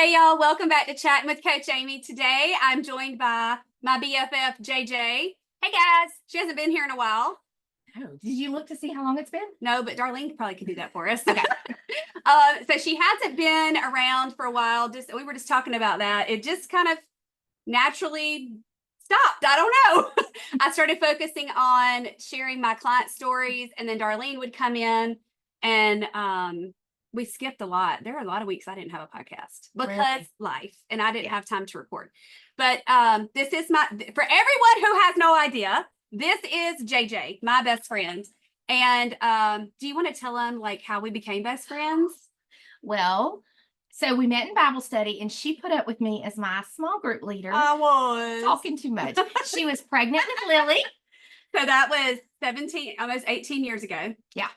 Hey y'all, welcome back to Chatting with Coach Amy. Today I'm joined by my BFF JJ. Hey guys, she hasn't been here in a while. Oh, did you look to see how long it's been? No, but Darlene probably could do that for us. Okay. So she hasn't been around for a while. We were just talking about that. It just kind of naturally stopped. I don't know. I started focusing on sharing my client stories, and then Darlene would come in and we skipped a lot. There are a lot of weeks I didn't have a podcast because life, and I didn't have time to record. But this is for everyone who has no idea, this is JJ, my best friend. And do you want to tell them like how we became best friends? Well, so we met in Bible study, and she put up with me as my small group leader. I was talking too much. She was pregnant with Lily. So that was 17, almost 18 years ago. Yeah.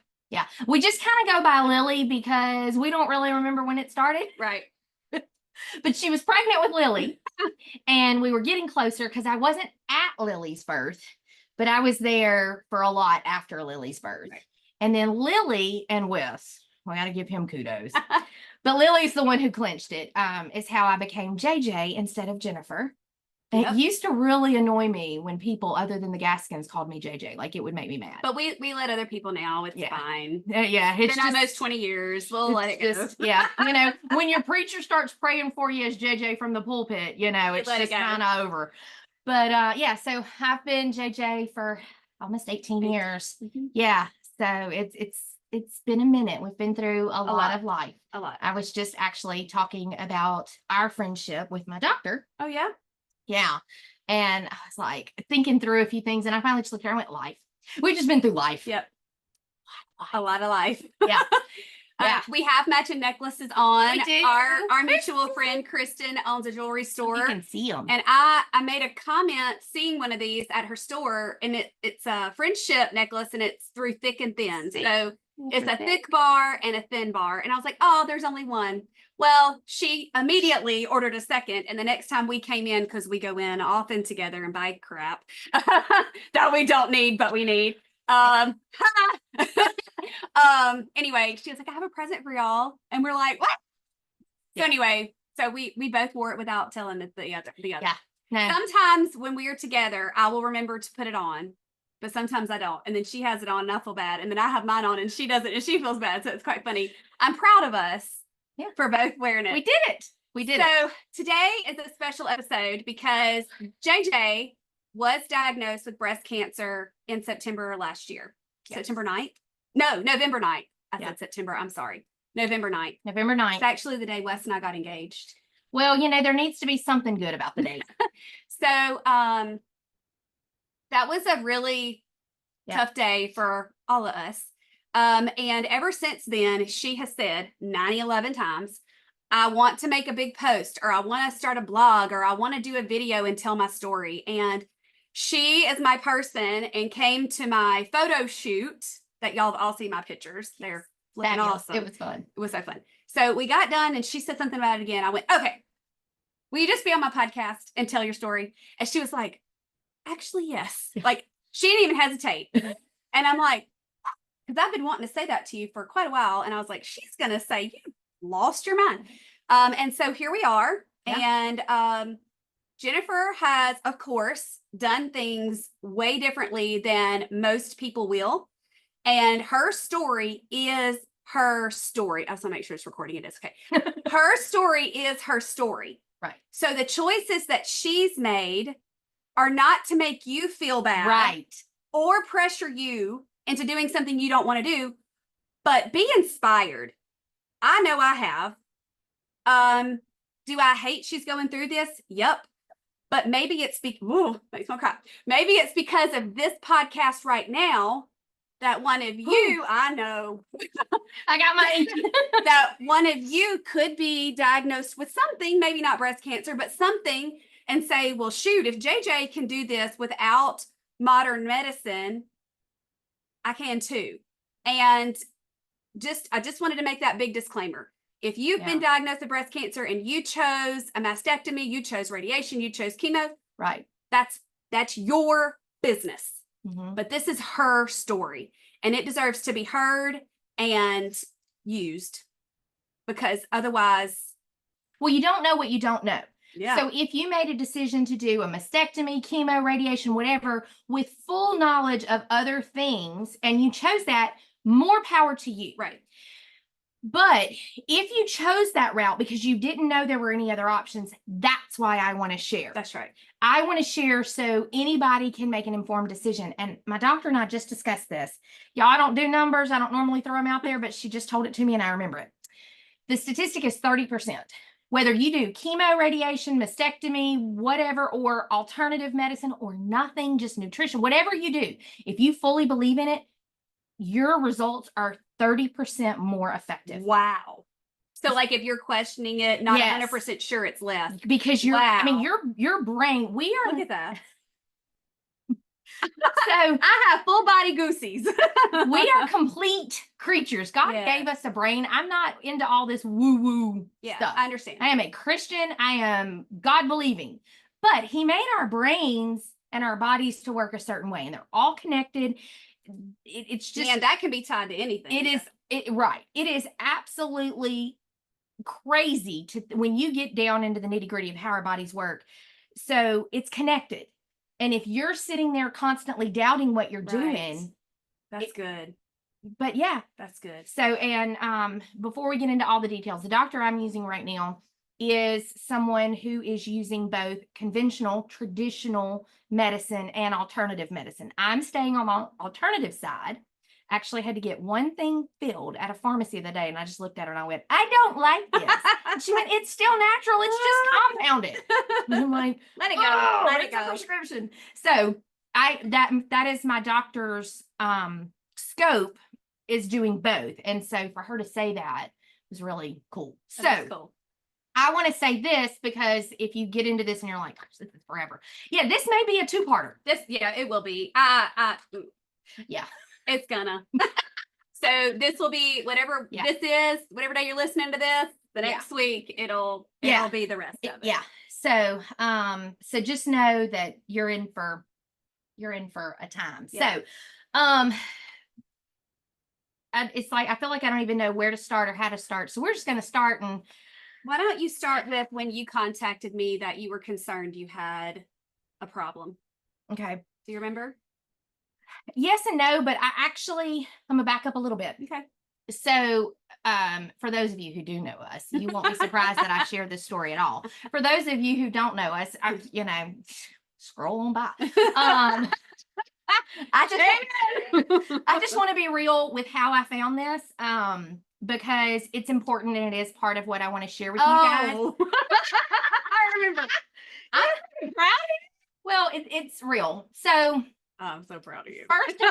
We just kind of go by Lily because we don't really remember when it started. Right. But she was pregnant with Lily, and we were getting closer because I wasn't at Lily's birth, but I was there for a lot after Lily's birth. Right. And then Lily and Wes, we got to give him kudos. But Lily's the one who clinched it, is how I became JJ instead of Jennifer. Yep. It used to really annoy me when people other than the Gaskins called me JJ. Like, it would make me mad. But we let other people know. It's fine. Yeah. It's been almost 20 years. We'll let it go. Yeah. When your preacher starts praying for you as JJ from the pulpit, it's just kind of over. But so I've been JJ for almost 18 years. Mm-hmm. Yeah. So it's been a minute. We've been through a lot of life. A lot. I was just actually talking about our friendship with my doctor. Oh, yeah? Yeah. And I was like thinking through a few things, and I finally just looked at her and went, life. We've just been through life. Yep. A lot of life. Yeah. Yeah. We have matching necklaces on. We do. Our mutual friend Kristen owns a jewelry store. You can see them. And I made a comment seeing one of these at her store, and it's a friendship necklace, and it's through thick and thin. So it's a thick bar and a thin bar. And I was like, oh, there's only one. Well, she immediately ordered a second. And the next time we came in, because we go in often together and buy crap that we don't need, but we need. Anyway, she was like, I have a present for y'all. And we're like, what? Yeah. So anyway, we both wore it without telling the other. Yeah. No. Sometimes when we are together, I will remember to put it on, but sometimes I don't. And then she has it on and I feel bad. And then I have mine on and she doesn't and she feels bad. So it's quite funny. I'm proud of us for both wearing it. We did it. So today is a special episode because JJ was diagnosed with breast cancer in September last year. Yes. September 9th? No, November 9th. I said September. I'm sorry. November 9th. November 9th. It's actually the day Wes and I got engaged. Well, there needs to be something good about the date. So that was a really tough day for all of us. And ever since then, she has said 11 times, I want to make a big post, or I want to start a blog, or I want to do a video and tell my story. And she is my person and came to my photo shoot that y'all have all seen my pictures. They're looking awesome. It was fun. It was so fun. So we got done and she said something about it again. I went, okay, will you just be on my podcast and tell your story? And she was like, actually, yes. Like, she didn't even hesitate. And I'm like, because I've been wanting to say that to you for quite a while. And I was like, she's going to say, you lost your mind. And so here we are. Yeah. And Jennifer has, of course, done things way differently than most people will. And her story is her story. I just want to make sure it's recording. It is okay. Her story is her story. Right. So the choices that she's made are not to make you feel bad. Right. Or pressure you into doing something you don't want to do, but be inspired. I know I have. Do I hate she's going through this? Yep. But maybe it's makes me cry. Maybe it's because of this podcast right now that one of you, I know, I got my that one of you could be diagnosed with something, maybe not breast cancer, but something, and say, well, shoot, if JJ can do this without modern medicine, I can too. And I just wanted to make that big disclaimer. If you've been diagnosed with breast cancer and you chose a mastectomy, you chose radiation, you chose chemo, right? That's your business. Mm-hmm. But this is her story, and it deserves to be heard and used, because otherwise Well, you don't know what you don't know. Yeah. So if you made a decision to do a mastectomy, chemo, radiation, whatever, with full knowledge of other things, and you chose that, more power to you. Right. But if you chose that route because you didn't know there were any other options, that's why I want to share. That's right. I want to share so anybody can make an informed decision. And my doctor and I just discussed this. Y'all, I don't do numbers. I don't normally throw them out there, but she just told it to me and I remember it. The statistic is 30%. Whether you do chemo, radiation, mastectomy, whatever, or alternative medicine or nothing, just nutrition, whatever you do, if you fully believe in it, your results are 30% more effective. Wow. So like if you're questioning it, not Yes. 100% sure, it's less. Because I mean, your brain, we are. Look at that. So I have full body goosies. we are complete creatures. God gave us a brain. I'm not into all this woo-woo stuff. I understand. I am a Christian. I am God believing. But he made our brains and our bodies to work a certain way, and they're all connected. It's just, and that can be tied to anything. It is right. It is absolutely crazy when you get down into the nitty-gritty of how our bodies work. So it's connected. And if you're sitting there constantly doubting what you're doing, that's good. But yeah, that's good. So, and before we get into all the details, the doctor I'm using right now is someone who is using both conventional, traditional medicine and alternative medicine. I'm staying on the alternative side. Actually had to get one thing filled at a pharmacy the other day, and I just looked at her and I went, I don't like this. And she went, it's still natural. It's just compounded. And I'm like, let it go. Let it go. A prescription. So that is my doctor's scope is doing both. And so for her to say that was really cool. That's cool. I want to say this because if you get into this and you're like, gosh, this is forever. Yeah, this may be a two-parter. It will be. Yeah. It's gonna. So this will be whatever this is, whatever day you're listening to this, the next week it'll be the rest of it. Yeah. So so just know that you're in for a time. Yeah. So it's like I feel like I don't even know where to start or how to start. So we're just gonna start. And why don't you start with when you contacted me that you were concerned you had a problem? Okay. Do you remember? Yes and no, but I'm gonna back up a little bit. Okay. So for those of you who do know us, you won't be surprised that I share this story at all. For those of you who don't know us, scroll on by. I just want to be real with how I found this because it's important and it is part of what I want to share with you guys. I remember. I'm proud of you. Well, it's real. So I'm so proud of you. First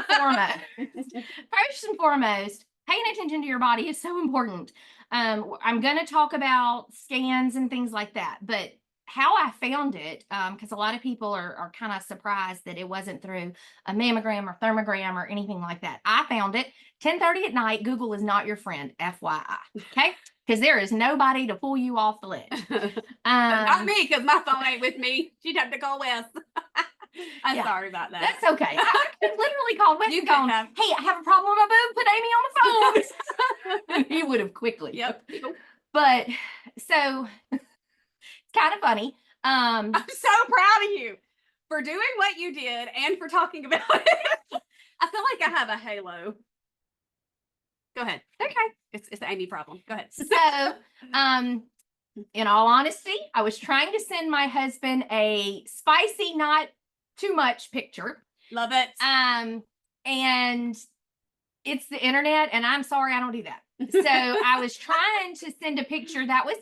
and foremost, paying attention to your body is so important. I'm going to talk about scans and things like that, but how I found it, because a lot of people are kind of surprised that it wasn't through a mammogram or thermogram or anything like that. I found it 10:30 at night. Google is not your friend, FYI. Okay. Because there is nobody to pull you off the ledge. Not me, because my phone ain't with me. She'd have to call Wes. I'm sorry about that. That's okay. I could literally call Wes and gone, hey, I have a problem with my boob. Put Amy on the phone. He would have quickly. Yep. But so it's kind of funny. I'm so proud of you for doing what you did and for talking about it. I feel like I have a halo. Go ahead. Okay. It's the Amy problem. Go ahead. So, in all honesty, I was trying to send my husband a spicy, not too much picture. Love it. And it's the internet, and I'm sorry I don't do that. So I was trying to send a picture that was,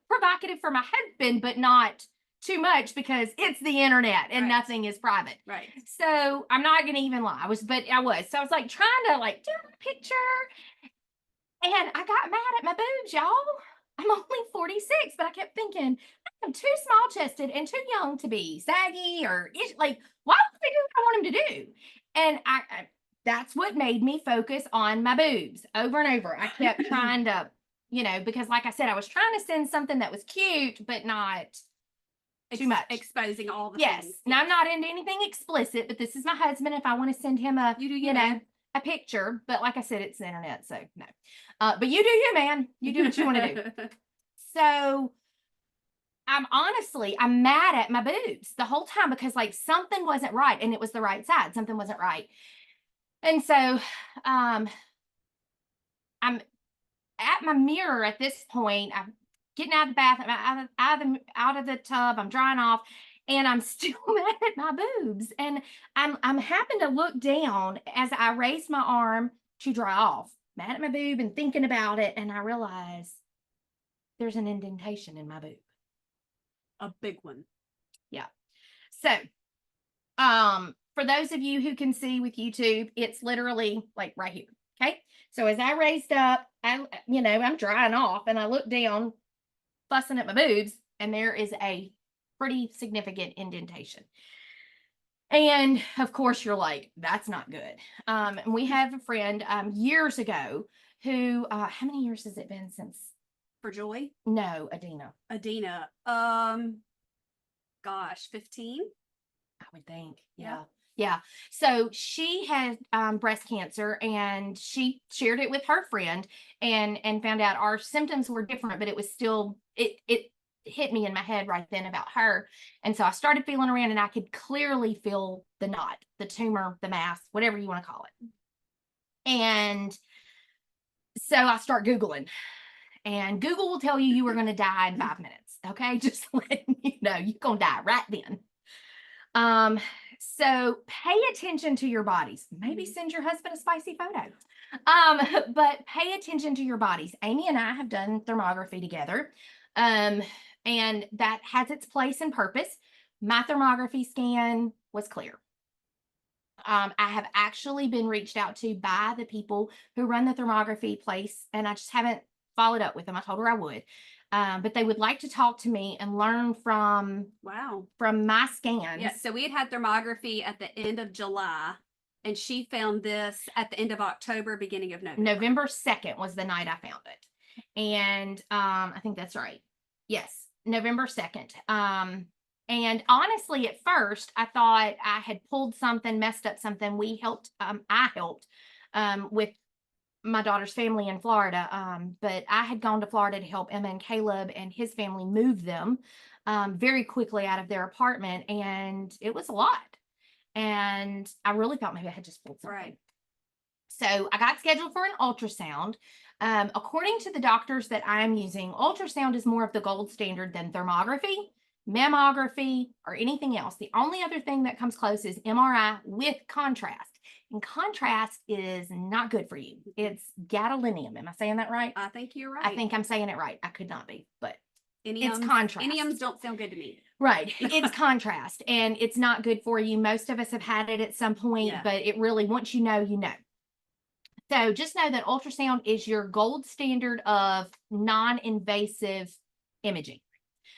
provocative for my husband, but not too much because it's the internet and nothing is private. Right. So I'm not going to even lie. I was. So I was like trying to do a picture, and I got mad at my boobs, y'all. I'm only 46, but I kept thinking I'm too small chested and too young to be saggy or why would they do what I want him to do? And I that's what made me focus on my boobs over and over. I kept trying to, because like I said, I was trying to send something that was cute, but not too much. Exposing all the things. Now I'm not into anything explicit, but this is my husband. If I want to send him a a picture, but like I said, it's the internet, so no. But you do you, man. You do what you want to do. So I'm mad at my boobs the whole time because like something wasn't right, and it was the right side. Something wasn't right. And so I'm at my mirror at this point. I'm getting out of the bath, out of the tub. I'm drying off, and I'm still mad at my boobs. And I'm having to look down as I raise my arm to dry off, mad at my boob and thinking about it. And I realize there's an indentation in my boob. A big one. Yeah. So, for those of you who can see with YouTube, it's literally like right here. Okay. So as I raised up, I'm drying off and I look down, fussing at my boobs, and there is a pretty significant indentation. And of course you're like, that's not good. And we have a friend, years ago who, how many years has it been since? For Joy? No, Adina. Gosh, 15? I would think. Yeah. So she had breast cancer, and she shared it with her friend and found out our symptoms were different, but it was still, it hit me in my head right then about her. And so I started feeling around, and I could clearly feel the knot, the tumor, the mass, whatever you want to call it. And so I start Googling, and Google will tell you you are going to die in 5 minutes. Okay. Just letting you know, you're going to die right then. So pay attention to your bodies. Maybe send your husband a spicy photo. But pay attention to your bodies. Amy and I have done thermography together. And that has its place and purpose. My thermography scan was clear. I have actually been reached out to by the people who run the thermography place, and I just haven't followed up with them. I told her I would. But they would like to talk to me and learn from my scans. Yeah, so we had thermography at the end of July, and she found this at the end of October, beginning of November. November 2nd was the night I found it. And I think that's right. Yes, November 2nd. And honestly, at first, I thought I had pulled something, messed up something. I helped with my daughter's family in Florida. But I had gone to Florida to help Emma and Caleb and his family move them very quickly out of their apartment. And it was a lot. And I really thought maybe I had just pulled something. Right. So I got scheduled for an ultrasound. According to the doctors that I'm using, ultrasound is more of the gold standard than thermography, mammography, or anything else. The only other thing that comes close is MRI with contrast. And contrast is not good for you. It's gadolinium. Am I saying that right? I think you're right. I think I'm saying it right. I could not be, but it's contrast. Iniums don't sound good to me. Right. It's contrast, and it's not good for you. Most of us have had it at some point, but it really, once you know, you know. So just know that ultrasound is your gold standard of non-invasive imaging.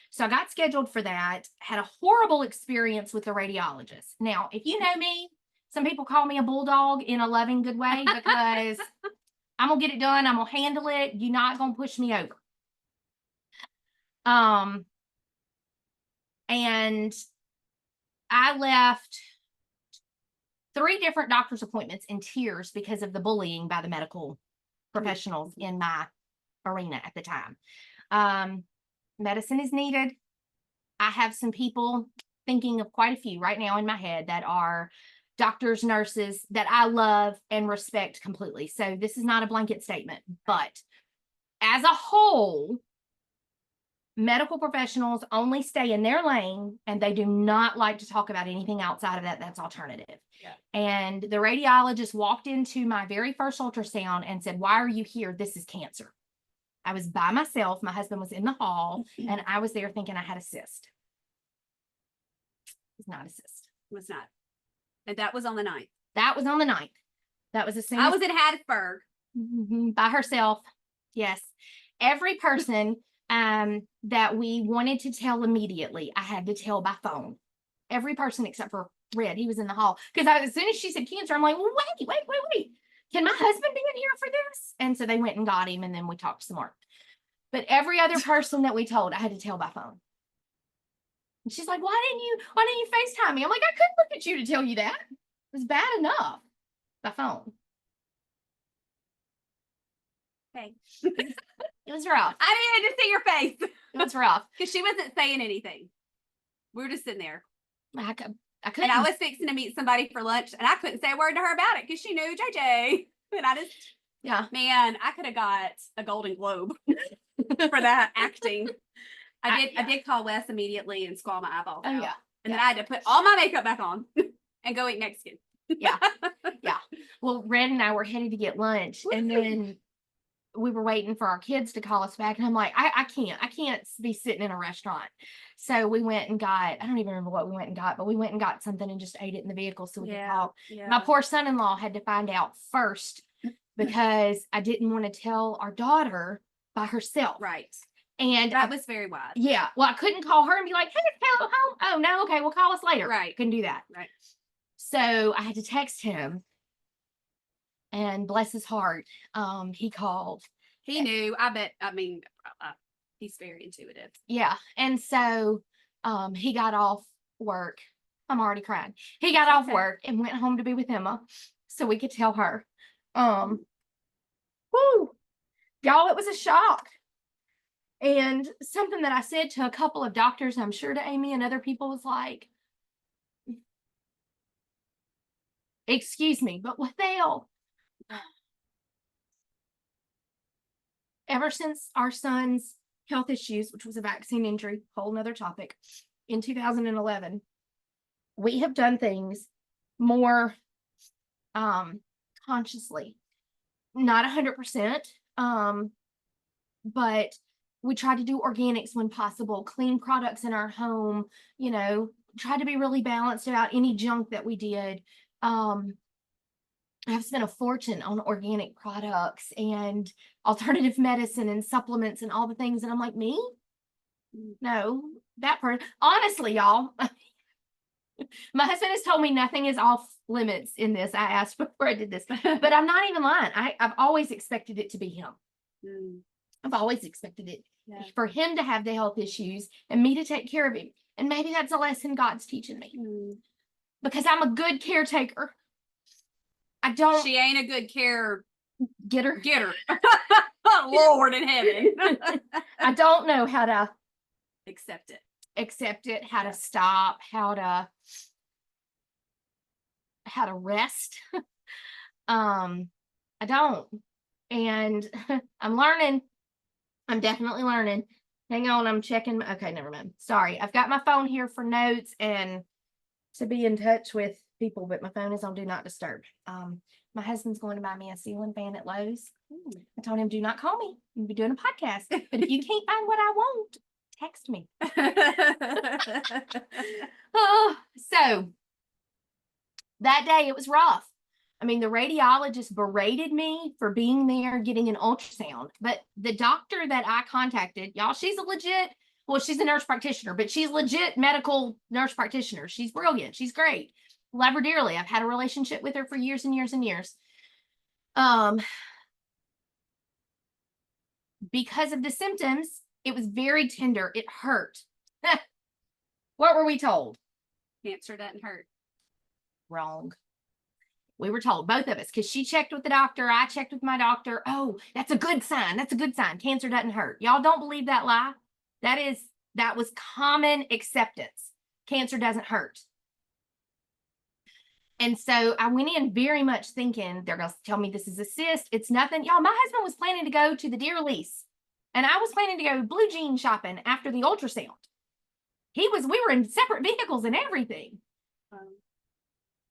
So I got scheduled for that, had a horrible experience with the radiologist. Now, if you know me, some people call me a bulldog in a loving, good way, because I'm going to get it done. I'm going to handle it. You're not going to push me over. And I left 3 different doctor's appointments in tears because of the bullying by the medical professionals in my arena at the time. Medicine is needed. I have some people, thinking of quite a few right now in my head, that are doctors, nurses that I love and respect completely. So this is not a blanket statement, but as a whole, medical professionals only stay in their lane, and they do not like to talk about anything outside of that that's alternative. Yeah. And the radiologist walked into my very first ultrasound and said, "Why are you here? This is cancer." I was by myself. My husband was in the hall, and I was there thinking I had a cyst. It's not a cyst. It was not. And that was on the 9th. That was on the 9th. That was as soon I as was in Hattiesburg. by herself. Yes. Every person that we wanted to tell immediately, I had to tell by phone. Every person except for Red. He was in the hall. Because as soon as she said cancer, I'm like, well, wait. Can my husband be in here for this? And so they went and got him, and then we talked some more. But every other person that we told, I had to tell by phone. And she's like, why didn't you FaceTime me? I'm like, I couldn't look at you to tell you that. It was bad enough by phone. Okay. It was rough. I needed to see your face It was rough. because she wasn't saying anything. We were just sitting there. I couldn't. And I was fixing to meet somebody for lunch, and I couldn't say a word to her about it because she knew JJ. And I just, yeah. Man, I could have got a Golden Globe for that acting. I did call Wes immediately and squall my eyeballs out. Yeah. And then I had to put all my makeup back on and go eat Mexican. Yeah. Yeah. Well, Red and I were headed to get lunch, and then we were waiting for our kids to call us back. And I'm like, I can't be sitting in a restaurant. So we went and got, I don't even remember what we went and got, but we went and got something and just ate it in the vehicle so we could talk. Yeah. My poor son-in-law had to find out first because I didn't want to tell our daughter by herself. Right. And that was very wise. Yeah. Well, I couldn't call her and be like, hey, hello, home. Oh, no. Okay. We'll call us later. Right. Couldn't do that. Right. So I had to text him, and bless his heart, he called. He knew. I bet. I mean, he's very intuitive. Yeah. And so he got off work. I'm already crying. He got off work and went home to be with Emma so we could tell her. Woo, y'all, it was a shock. And something that I said to a couple of doctors, I'm sure to Amy and other people, was like, excuse me, but what the hell? Ever since our son's health issues, which was a vaccine injury, whole nother topic, in 2011, we have done things more consciously. Not 100%, but we try to do organics when possible, clean products in our home, try to be really balanced about any junk that we did. I've spent a fortune on organic products and alternative medicine and supplements and all the things. And I'm like, me? No, that person. Honestly, y'all, my husband has told me nothing is off limits in this. I asked before I did this, but I'm not even lying. I've always expected it to be him. I've always expected it for him to have the health issues and me to take care of him. And maybe that's a lesson God's teaching me because I'm a good caretaker. She ain't a good care getter. Lord in heaven. I don't know how to accept it, how to stop, how to rest. I don't. And I'm learning. I'm definitely learning. Hang on, I'm checking. Okay, never mind. Sorry. I've got my phone here for notes and to be in touch with people, but my phone is on do not disturb. My husband's going to buy me a ceiling fan at Lowe's. I told him, do not call me. We'll be doing a podcast. But if you can't find what I want, text me. So that day it was rough. I mean, the radiologist berated me for being there getting an ultrasound, but the doctor that I contacted, y'all, she's a nurse practitioner, but she's legit medical nurse practitioner. She's brilliant. She's great. Love her dearly. I've had a relationship with her for years and years and years. Because of the symptoms, it was very tender. It hurt. What were we told? Cancer doesn't hurt. Wrong. We were told, both of us, because she checked with the doctor. I checked with my doctor. Oh, that's a good sign. That's a good sign. Cancer doesn't hurt. Y'all don't believe that lie? That was common acceptance. Cancer doesn't hurt. And so I went in very much thinking they're going to tell me this is a cyst. It's nothing. Y'all, my husband was planning to go to the deer lease, and I was planning to go blue jean shopping after the ultrasound. We were in separate vehicles and everything.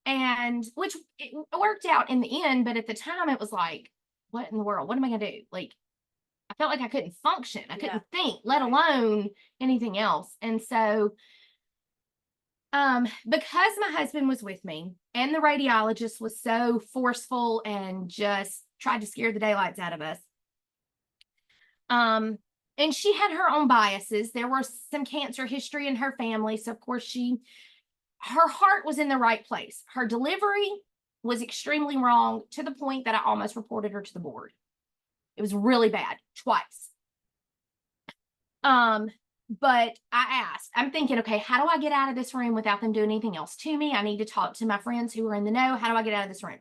And which it worked out in the end, but at the time it was like, what in the world? What am I going to do? Like, I felt like I couldn't function. I couldn't think, let alone anything else. And so, because my husband was with me and the radiologist was so forceful and just tried to scare the daylights out of us. And she had her own biases. There was some cancer history in her family. So of course her heart was in the right place. Her delivery was extremely wrong to the point that I almost reported her to the board. It was really bad, twice. But I asked, I'm thinking, okay, how do I get out of this room without them doing anything else to me? I need to talk to my friends who are in the know. How do I get out of this room?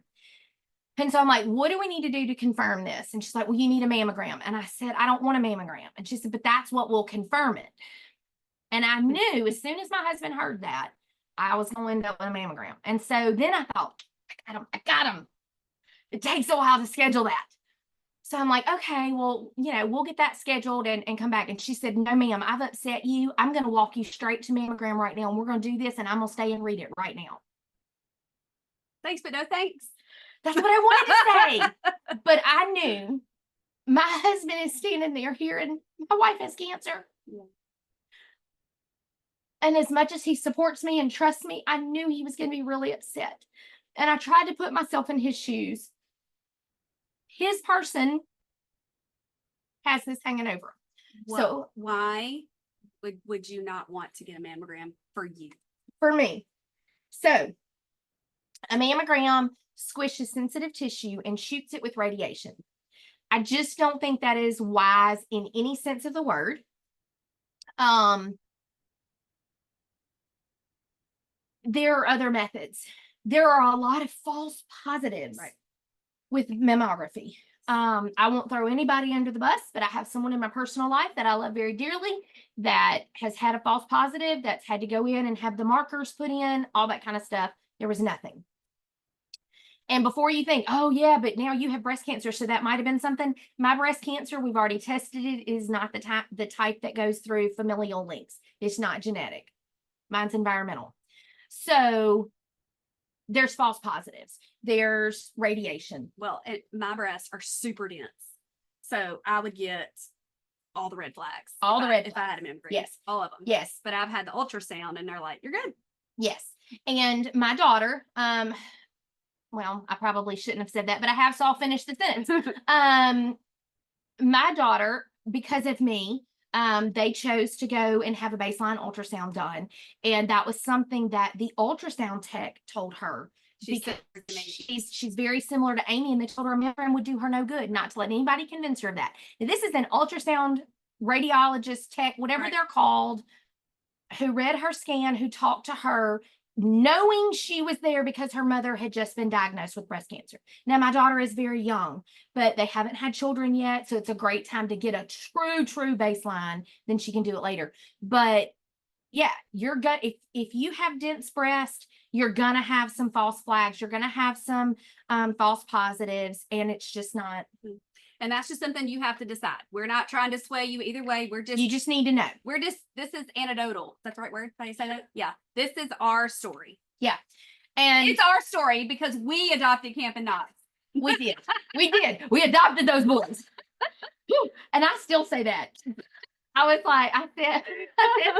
And so I'm like, what do we need to do to confirm this? And she's like, well, you need a mammogram. And I said, I don't want a mammogram. And she said, but that's what will confirm it. And I knew as soon as my husband heard that, I was going to end up with a mammogram. And so then I thought, I got him. It takes a while to schedule that. So I'm like, okay, well, we'll get that scheduled and come back. And she said, no, ma'am, I've upset you. I'm going to walk you straight to mammogram right now. And we're going to do this. And I'm going to stay and read it right now. Thanks, but no thanks. That's what I wanted to say. But I knew my husband is standing there hearing my wife has cancer. Yeah. And as much as he supports me and trusts me, I knew he was going to be really upset. And I tried to put myself in his shoes. His person has this hanging over him. Well, So why would you not want to get a mammogram for you? For me. So a mammogram squishes sensitive tissue and shoots it with radiation. I just don't think that is wise in any sense of the word. There are other methods. There are a lot of false positives with mammography. I won't throw anybody under the bus, but I have someone in my personal life that I love very dearly that has had a false positive, that's had to go in and have the markers put in, all that kind of stuff. There was nothing. And before you think, oh yeah, but now you have breast cancer, so that might have been something. My breast cancer, we've already tested it, is not the type that goes through familial links. It's not genetic. Mine's environmental. So there's false positives. There's radiation. Well, my breasts are super dense. So I would get all the red flags. If I had a mammogram. Yes. All of them. Yes. But I've had the ultrasound and they're like, you're good. Yes. And my daughter, well, I probably shouldn't have said that, but I have, so I'll finish the sentence. My daughter, because of me, they chose to go and have a baseline ultrasound done. And that was something that the ultrasound tech told her. Because she's very similar to Amy, and they told her a mammogram would do her no good, not to let anybody convince her of that. Now, this is an ultrasound radiologist tech, whatever they're called, who read her scan, who talked to her, knowing she was there because her mother had just been diagnosed with breast cancer. Now, my daughter is very young, but they haven't had children yet. So it's a great time to get a true baseline. Then she can do it later. But yeah, if you have dense breast, you're going to have some false flags. You're going to have some false positives, and it's just not. And that's just something you have to decide. We're not trying to sway you either way. You just need to know. This is anecdotal. That's the right word. How do you say that? Yeah. This is our story. Yeah. And it's our story because we adopted Camp and Knots. We did. We adopted those boys. And I still say that. I said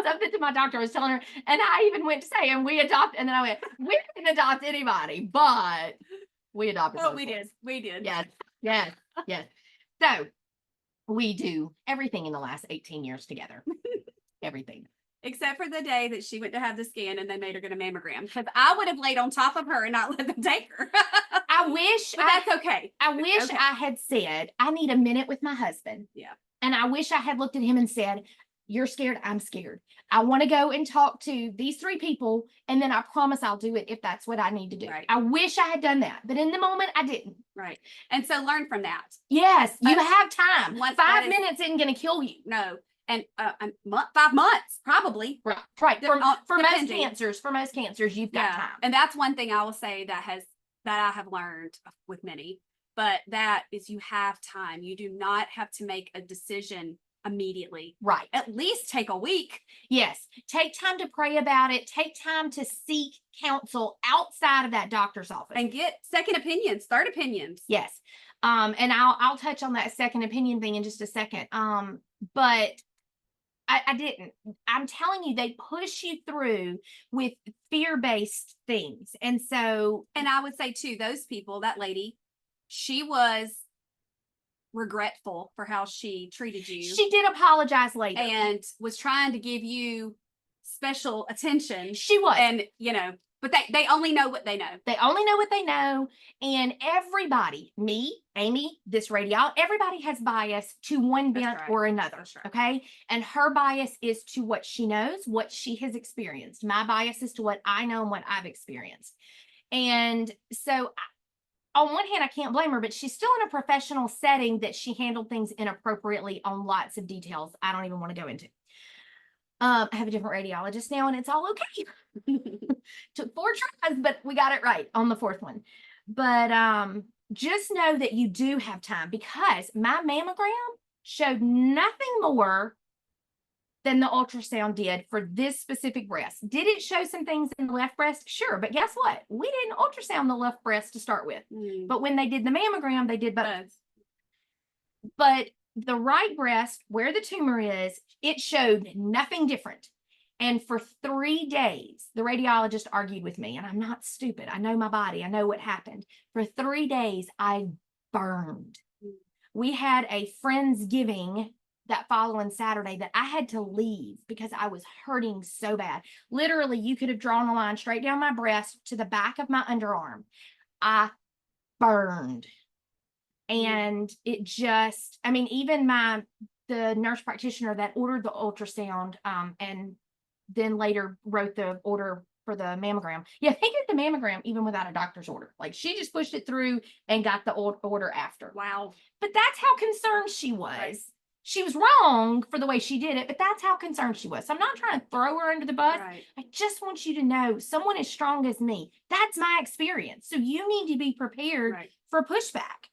something to my doctor. I was telling her, and I even went to say, and we adopted, and then I went, we didn't adopt anybody, but we adopted. Oh, we did. We did. Yes. So we do everything in the last 18 years together. Everything. Except for the day that she went to have the scan and they made her get a mammogram. Because I would have laid on top of her and not let them take her. I wish. But that's okay. I wish I had said, I need a minute with my husband. Yeah. And I wish I had looked at him and said, you're scared, I'm scared. I want to go and talk to these 3 people, and then I promise I'll do it if that's what I need to do. Right. I wish I had done that, but in the moment I didn't. Right. And so learn from that. Yes, you have time. 5 minutes isn't going to kill you. No. And 5 months, probably. Right. For most cancers, you've got time. And that's one thing I will say that I have learned with many, but that is you have time. You do not have to make a decision immediately. Right. At least take a week. Yes. Take time to pray about it. Take time to seek counsel outside of that doctor's office. And get second opinions, third opinions. Yes. And I'll touch on that second opinion thing in just a second. But I didn't. I'm telling you, they push you through with fear-based things. And I would say too, those people, that lady, she was regretful for how she treated you. She did apologize later. And was trying to give you special attention. She was. And, but they only know what they know. They only know what they know. And everybody, me, Amy, this radiologist, everybody has bias to one bent or another. Okay. And her bias is to what she knows, what she has experienced. My bias is to what I know and what I've experienced. And so on one hand, I can't blame her, but she's still in a professional setting that she handled things inappropriately on lots of details I don't even want to go into. I have a different radiologist now, and it's all okay. Took 4 tries, but we got it right on the 4th one. But just know that you do have time, because my mammogram showed nothing more than the ultrasound did for this specific breast. Did it show some things in the left breast? Sure, but guess what? We didn't ultrasound the left breast to start with. But when they did the mammogram, they did both. But the right breast, where the tumor is, it showed nothing different. And for 3 days, the radiologist argued with me, and I'm not stupid. I know my body. I know what happened. For 3 days, I burned. We had a Friendsgiving that following Saturday that I had to leave because I was hurting so bad. Literally, you could have drawn a line straight down my breast to the back of my underarm. I burned. And it just, I mean, even the nurse practitioner that ordered the ultrasound, and then later wrote the order for the mammogram. Yeah, they did the mammogram even without a doctor's order. Like, she just pushed it through and got the order after. Wow. But that's how concerned she was. Right. She was wrong for the way she did it, but that's how concerned she was. So I'm not trying to throw her under the bus. Right. I just want you to know someone as strong as me, that's my experience. So you need to be prepared for pushback,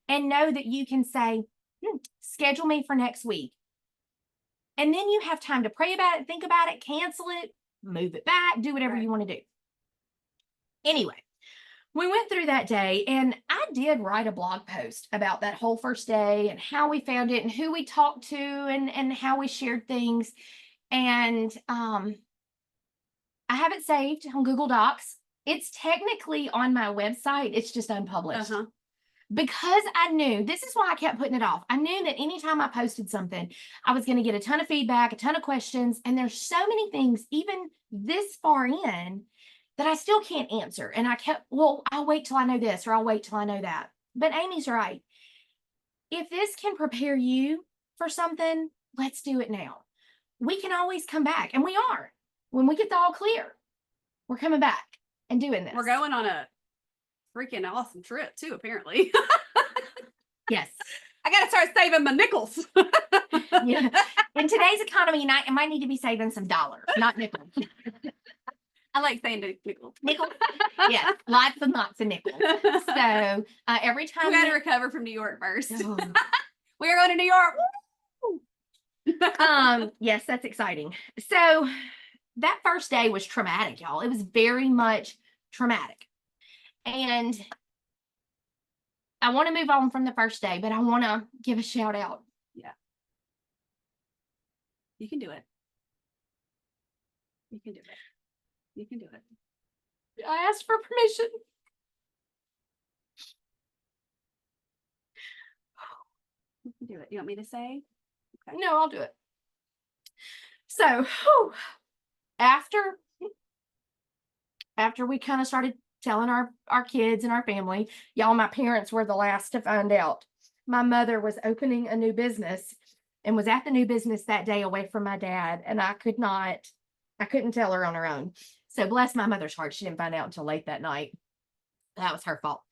and know that you can say, schedule me for next week. And then you have time to pray about it, think about it, cancel it, move it back, do whatever you want to do. Anyway, we went through that day, and I did write a blog post about that whole first day and how we found it and who we talked to and how we shared things. And I have it saved on Google Docs. It's technically on my website. It's just unpublished. Because I knew, this is why I kept putting it off. I knew that anytime I posted something, I was going to get a ton of feedback, a ton of questions. And there's so many things, even this far in, that I still can't answer. And I kept, well, I'll wait till I know this, or I'll wait till I know that. But Amy's right. If this can prepare you for something, let's do it now. We can always come back. And we are. When we get the all clear, we're coming back and doing this. We're going on a freaking awesome trip too, apparently. Yes. I gotta start saving my nickels. Yeah. In today's economy, I might need to be saving some dollars, not nickels. I like saying nickels. Nickels? Yes, lots and lots of nickels. So every time we gotta recover from New York first. Oh. We are going to New York. Woo! Yes, that's exciting. So that first day was traumatic, y'all. It was very much traumatic. And I want to move on from the first day, but I want to give a shout out. Yeah. You can do it. You can do it. You can do it. I asked for permission. You can do it. You want me to say? Okay. No, I'll do it. So after we kind of started telling our kids and our family, y'all, my parents were the last to find out. My mother was opening a new business and was at the new business that day away from my dad. And I couldn't tell her on her own. So bless my mother's heart. She didn't find out until late that night. That was her fault.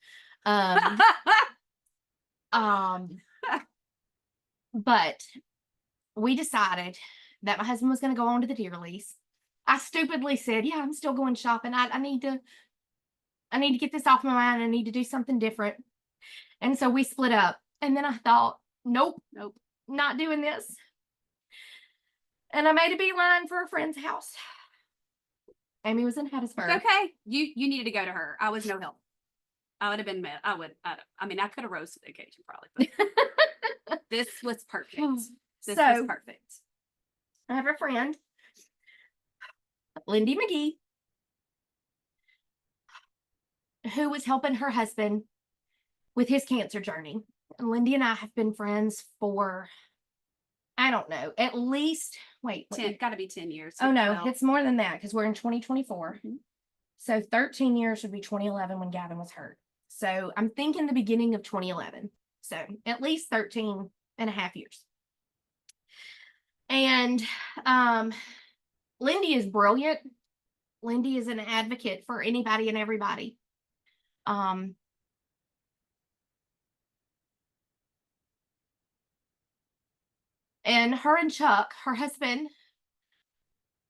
But we decided that my husband was going to go on to the deer lease. I stupidly said, yeah, I'm still going shopping. I need to get this off my mind. I need to do something different. And so we split up. And then I thought, nope, not doing this. And I made a beeline for a friend's house. Amy was in Hattiesburg. It's okay. You needed to go to her. I was no help. I would have been mad. I mean, I could have rose to the occasion probably, but this was perfect. This was perfect. I have a friend, Lindy McGee, who was helping her husband with his cancer journey. And Lindy and I have been friends for, I don't know, at least, got to be 10 years. Oh, no, it's more than that because we're in 2024. Mm-hmm. So 13 years would be 2011 when Gavin was hurt. So I'm thinking the beginning of 2011. So at least 13 and a half years. And Lindy is brilliant. Lindy is an advocate for anybody and everybody. And her and Chuck, her husband,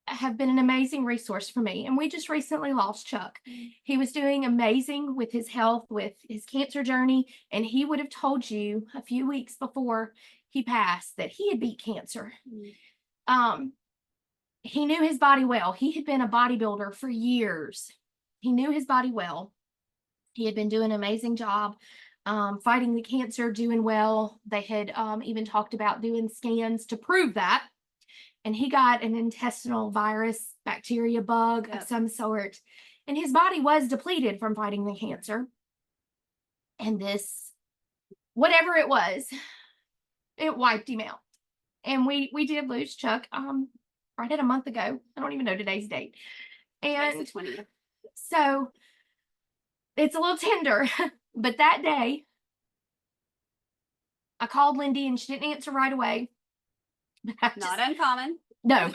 have been an amazing resource for me. And we just recently lost Chuck. He was doing amazing with his health, with his cancer journey. And he would have told you a few weeks before he passed that he had beat cancer. He knew his body well. He had been a bodybuilder for years. He knew his body well. He had been doing an amazing job fighting the cancer, doing well. They had even talked about doing scans to prove that. And he got an intestinal virus, bacteria bug of some sort. And his body was depleted from fighting the cancer. And this, whatever it was, it wiped him out. And we did lose Chuck right at a month ago. I don't even know today's date. And it's the 20th. So it's a little tender. But that day, I called Lindy and she didn't answer right away. Not uncommon. No.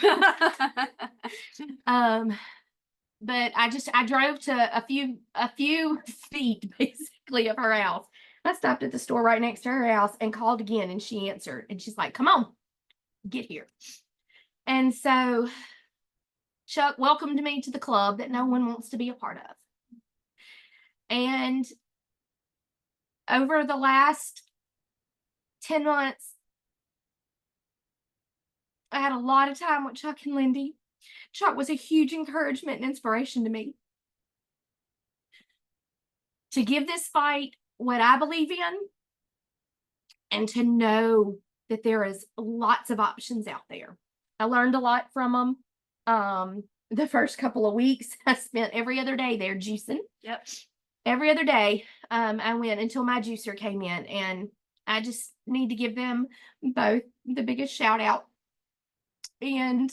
But I drove to a few feet basically of her house. I stopped at the store right next to her house and called again, and she answered, and she's like, "Come on, get here." And so Chuck welcomed me to the club that no one wants to be a part of. And over the last 10 months, I had a lot of time with Chuck and Lindy. Chuck was a huge encouragement and inspiration to me. To give this fight what I believe in, and to know that there is lots of options out there. I learned a lot from them. The first couple of weeks, I spent every other day there juicing. Yep. Every other day, I went until my juicer came in, and I just need to give them both the biggest shout out. And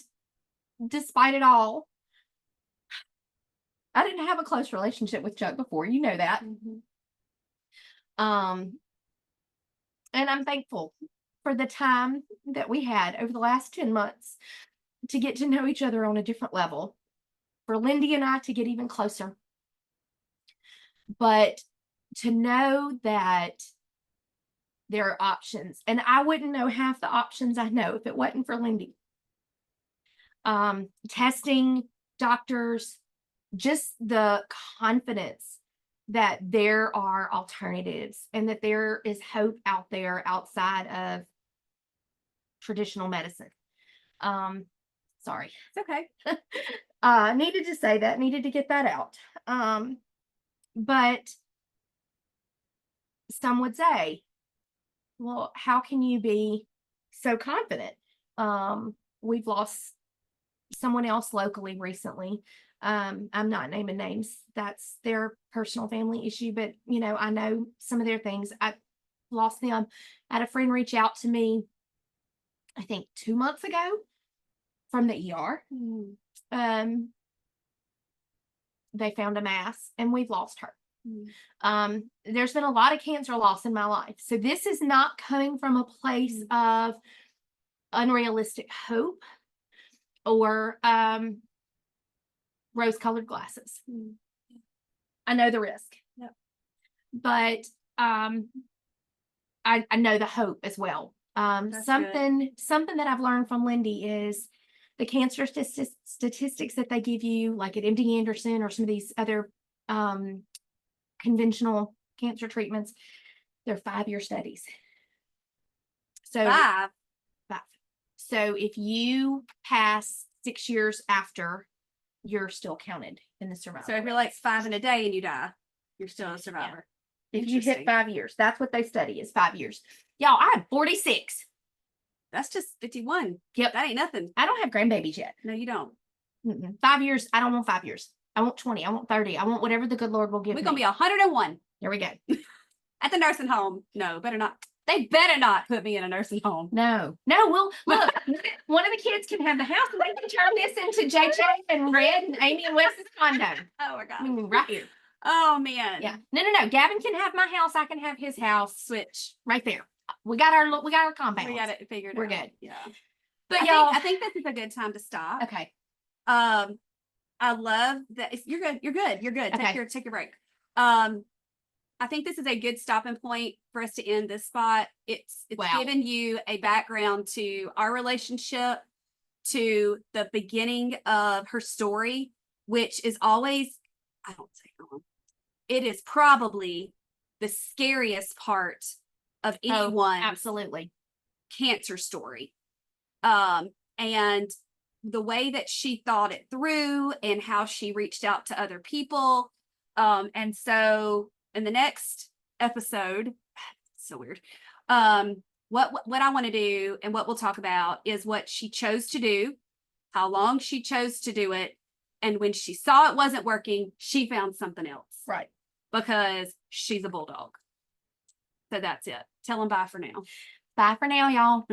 despite it all, I didn't have a close relationship with Chuck before. You know that. And I'm thankful for the time that we had over the last 10 months to get to know each other on a different level, for Lindy and I to get even closer. But to know that there are options, and I wouldn't know half the options I know if it wasn't for Lindy. Testing, doctors, just the confidence that there are alternatives and that there is hope out there outside of traditional medicine. Sorry. It's okay. Needed to say that, needed to get that out. But some would say, well, how can you be so confident? We've lost someone else locally recently. I'm not naming names. That's their personal family issue, but I know some of their things. I lost them. I had a friend reach out to me, I think 2 months ago, from the ER. They found a mass, and we've lost her. There's been a lot of cancer loss in my life. So this is not coming from a place of unrealistic hope or rose-colored glasses. I know the risk. Yep. But I know the hope as well. Something that I've learned from Lindy is the cancer statistics that they give you, like at MD Anderson or some of these other conventional cancer treatments, they're 5-year studies. So 5. So if you pass 6 years after, you're still counted in the survival. So if you're like 5 in a day and you die, you're still a survivor. Yeah. If you hit 5 years, that's what they study, is 5 years. Y'all, I have 46. That's just 51. Yep. That ain't nothing. I don't have grandbabies yet. No, you don't. 5 years. I don't want 5 years. I want 20. I want 30. I want whatever the good Lord will give me. We're going to be 101. There we go. At the nursing home. No, better not. They better not put me in a nursing home. No, we'll look. One of the kids can have the house, and they can turn this into JJ and Red and Amy and Wes's condo. Oh my God. Right here. Oh man. Yeah. No. Gavin can have my house. I can have his house. Switch right there. We got our compound. We got it figured out. We're good. Yeah. But I think this is a good time to stop. Okay. I love that. You're good. Take your break. I think this is a good stopping point for us to end this spot. It's Wow. given you a background to our relationship, to the beginning of her story, which is always, I don't say wrong. It is probably the scariest part of Oh, anyone's absolutely. cancer story. And the way that she thought it through and how she reached out to other people. And so in the next episode, so weird. What I want to do and what we'll talk about is what she chose to do, how long she chose to do it, and when she saw it wasn't working, she found something else. Right. Because she's a bulldog. So that's it. Tell them bye for now. Bye for now, y'all.